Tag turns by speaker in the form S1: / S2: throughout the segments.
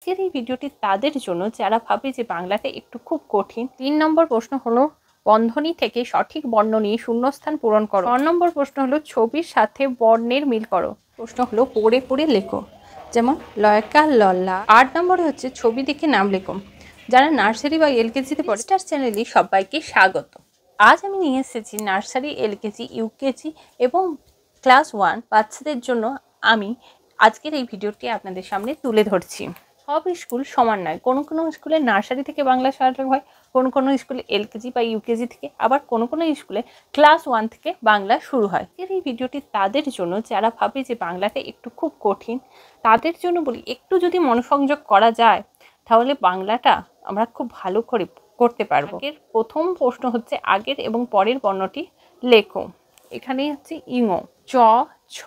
S1: আজকের এই ভিডিওটি তাদের জন্য যারা ভাবে যে বাংলাটা একটু খুব কঠিন। 3 নম্বর প্রশ্ন হলো বন্ধনী থেকে সঠিক বর্ণ নিয়ে শূন্যস্থান পূরণ করো। 6 নম্বর প্রশ্ন হলো ছবির সাথে বর্ণের মিল করো। প্রশ্ন হলো পড়ে পড়ে লেখো, যেমন লয়কার লল্লা। 8 নম্বরে হচ্ছে ছবি দেখে নাম লেখো। যারা নার্সারি বা এলকেজিতে পড়ে স্টার চ্যানেলে সবাইকে স্বাগত। আজ আমি নিয়ে এসেছি নার্সারি, এলকেজি, ইউকেজি এবং ক্লাস 1 বাচ্চাদের জন্য আমি আজকের এই ভিডিওটি আপনাদের সামনে তুলে ধরছি। সব স্কুল সমান নয়, কোনো কোনো স্কুলে নার্সারি থেকে বাংলা স্টার্ট হয়, কোনো কোনো স্কুলে এলকেজি বা ইউকেজি থেকে, আবার কোনো কোনো স্কুলে ক্লাস 1 থেকে বাংলা শুরু হয়। এই ভিডিওটি তাদের জন্য যারা ভাবে যে বাংলাটা একটু খুব কঠিন, তাদের জন্য বলি একটু যদি মনোসংযোগ করা যায় তাহলে বাংলাটা আমরা খুব ভালো করে করতে পারবো। এর প্রথম প্রশ্ন হচ্ছে আগের এবং পরের বর্ণটি লেখো। এখানে হচ্ছে ইঙ, চ ছ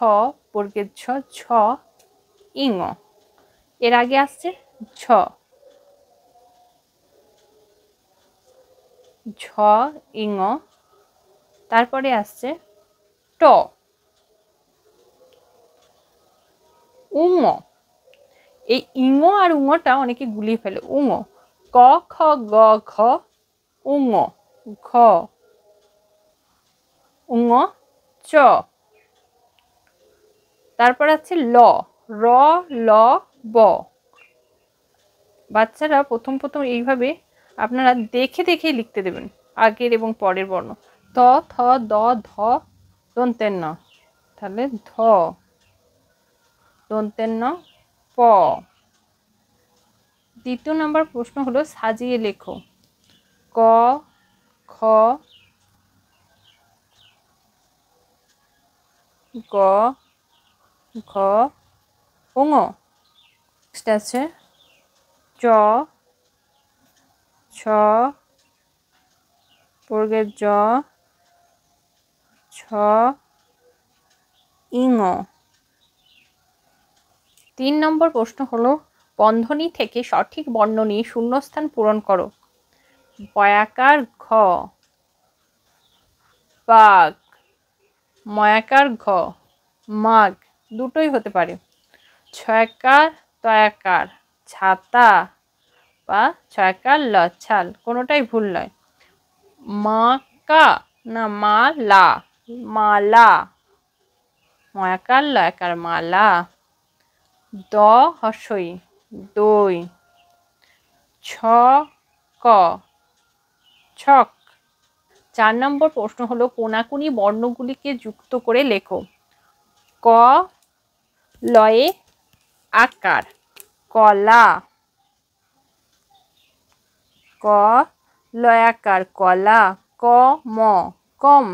S1: বর্গের ছ, ছ ইঙ। এর আগে আসছে ঝ, ঝ ইঙ। তারপরে আসছে ট, উঙ। এই ইঙ আর উঙটা অনেকে গুলিয়ে ফেলে। উঙ, ক খ গ ঘ, উঙ, ঘ, উঙ চ। তারপর আছে ল, র ল ব। বাচ্চারা প্রথম এইভাবে আপনারা দেখে দেখে লিখতে দেবেন আগের এবং পরের বর্ণ। ত থ দ ধ দন্তের ন, তাহলে ধ, দন্তের ন প। দ্বিতীয় নম্বর প্রশ্ন হলো সাজিয়ে লেখো। ক খ গ ঘ উঙ। নেক্সট আছে চ ছ বর্গের জ, ছ ইঙ। 3 নম্বর প্রশ্ন হলো বন্ধনী থেকে সঠিক বর্ণ নিয়ে শূন্যস্থান পূরণ করো। বয়াকার ঘ, বাঘ। ময়াকার ঘ, মাঘ। দুটোই হতে পারে। ছয়াকার তয়াকার, ছাতা বা ছয়াকার লছাল, কোনোটাই ভুল নয়। মাকা না মালা, মালা। ময়াকার লয়াকার মালা। দ হস্যই, দই। ছ ক, ছক। 4 নম্বর প্রশ্ন হলো কোনাকুনি বর্ণগুলিকে যুক্ত করে লেখো। ক লয়ে আকার, কলা। ক লয়াকার কলা, ক ম কম।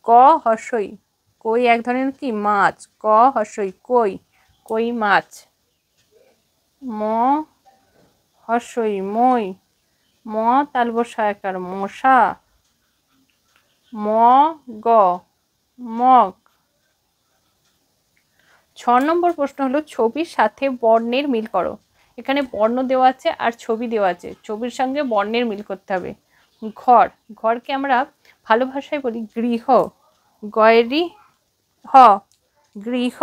S1: ক হস্যই, কই এক ধরনের কি মাছ, ক হস্যই কই, কই মাছ। ম হস্যই মই, ম তালবস্য আকার মশা। ম গ মগ। 6 নম্বর প্রশ্ন হলো ছবির সাথে বর্ণের মিল করো। এখানে বর্ণ দেওয়া আছে আর ছবি দেওয়া আছে, ছবির সঙ্গে বর্ণের মিল করতে হবে। ঘর, ঘরকে আমরা ভালো ভাষায় বলি গৃহ, গয়রি হ, গৃহ।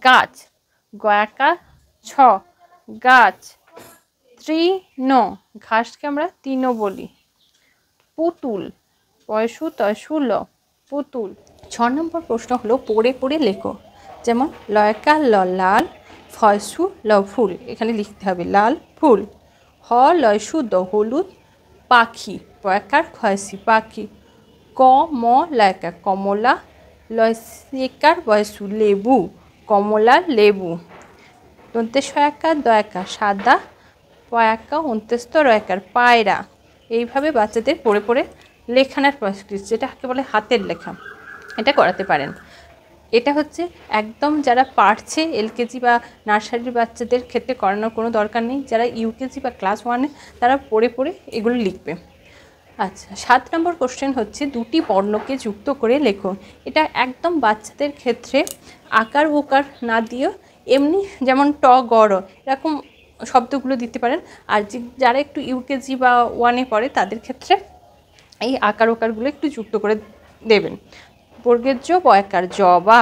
S1: গাছ, গয়াকা ছ, গাছ। তৃণ, ঘাসকে আমরা তৃণ বলি। পুতুল, পয়সু তয়সু ল, পুতুল। 6 নম্বর প্রশ্ন হলো পড়ে পড়ে লেখো, যেমন লয়কার ল লাল, ফয়সু ল ফুল। এখানে লিখতে হবে লাল ফুল। হ লয়সু দ হলুদ, পাখি। পয়াকার খয়সি পাখি। ক ম লয়কার কমলা, লয়সিকার বয়সু লেবু, কমলা লেবু। দন্তেশ্বয়াকার দয়াকার সাদা, পয়াকা অন্ত্যস্ত রয়াকার পায়রা। এইভাবে বাচ্চাদের পড়ে পড়ে লেখানোর প্র্যাকটিস, যেটাকে বলে হাতের লেখা, এটা করাতে পারেন। এটা হচ্ছে একদম যারা পারছে এলকেজি বা নার্সারির বাচ্চাদের ক্ষেত্রে করানোর কোনো দরকার নেই। যারা ইউকেজি বা ক্লাস 1-এ তারা পড়ে পড়ে এগুলো লিখবে। আচ্ছা, 7 নম্বর কোশ্চেন হচ্ছে দুটি বর্ণকে যুক্ত করে লেখো। এটা একদম বাচ্চাদের ক্ষেত্রে আকার ওকার না দিয়েও এমনি, যেমন ট গ র এরকম শব্দগুলো দিতে পারেন। আর যারা একটু ইউকেজি বা 1-এ পড়ে তাদের ক্ষেত্রে এই আকার ওকারগুলো একটু যুক্ত করে দেবেন। বর্গের জ বয়াকার জবা,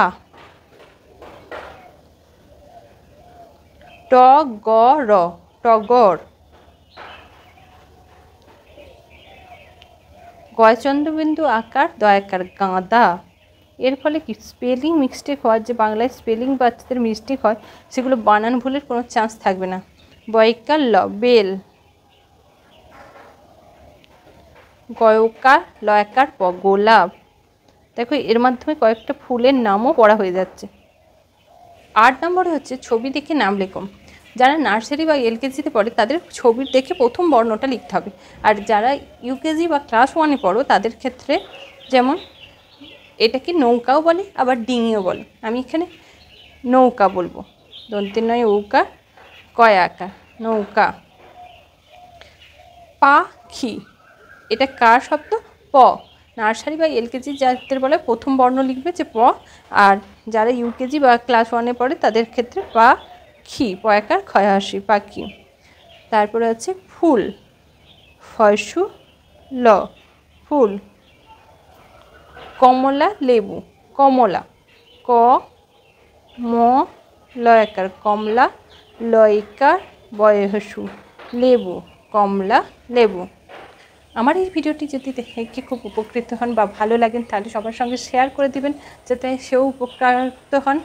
S1: ট গ র টগর। গয় চন্দ্রবিন্দু আকার দয়াকার গাঁদা। এর ফলে কি স্পেলিং মিস্টেক হওয়ার, যে বাংলায় স্পেলিং বাচ্চাদের মিস্টেক হয় সেগুলো বানান ভুলের কোনো চান্স থাকবে না। বয়কার ল বেল। গয়কার লয়কার প গোলাপ। দেখো এর মাধ্যমে কয়েকটা ফুলের নামও পড়া হয়ে যাচ্ছে। 8 নম্বরে হচ্ছে ছবি দেখে নাম লেখো। যারা নার্সারি বা এলকেজিতে পড়ে তাদের ছবির দেখে প্রথম বর্ণটা লিখতে হবে, আর যারা ইউকেজি বা ক্লাস 1-এ পড়ো তাদের ক্ষেত্রে যেমন এটাকে নৌকাও বলে আবার ডিঙিও বলে। আমি এখানে নৌকা বলবো, দন্তের নয় ঔকা কয় আকার নৌকা। পাখি, এটা কার শব্দ? প। নার্সারি বা এলকেজি যাদের বলে প্রথম বর্ণ লিখবে যে প, আর যারা ইউকেজি বা ক্লাস 1-এ পড়ে তাদের ক্ষেত্রে পাখি প আকার ক্ষয় হাসি পাখি। তারপরে আছে ফুল, ফয়সু ল ফুল। কমলা লেবু, কমলা ক ম লয়কার কমলা, লয়কার বয়হসু লেবু, কমলা লেবু। আমার এই ভিডিওটি যদি দেখে খুব উপকৃত হন বা ভালো লাগেন তাহলে সবার সঙ্গে শেয়ার করে দিবেন যাতে সেও উপকৃত হন।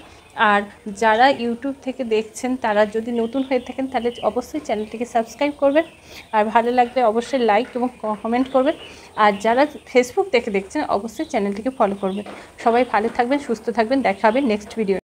S1: আর যারা ইউটিউব থেকে দেখছেন তারা যদি নতুন হয়ে থাকেন তাহলে অবশ্যই চ্যানেলটিকে সাবস্ক্রাইব করবেন, আর ভালো লাগলে অবশ্যই লাইক এবং কমেন্ট করবেন। আর যারা ফেসবুক থেকে দেখছেন অবশ্যই চ্যানেলটিকে ফলো করবেন। সবাই ভালো থাকবেন, সুস্থ থাকবেন, দেখা হবে নেক্সট ভিডিও।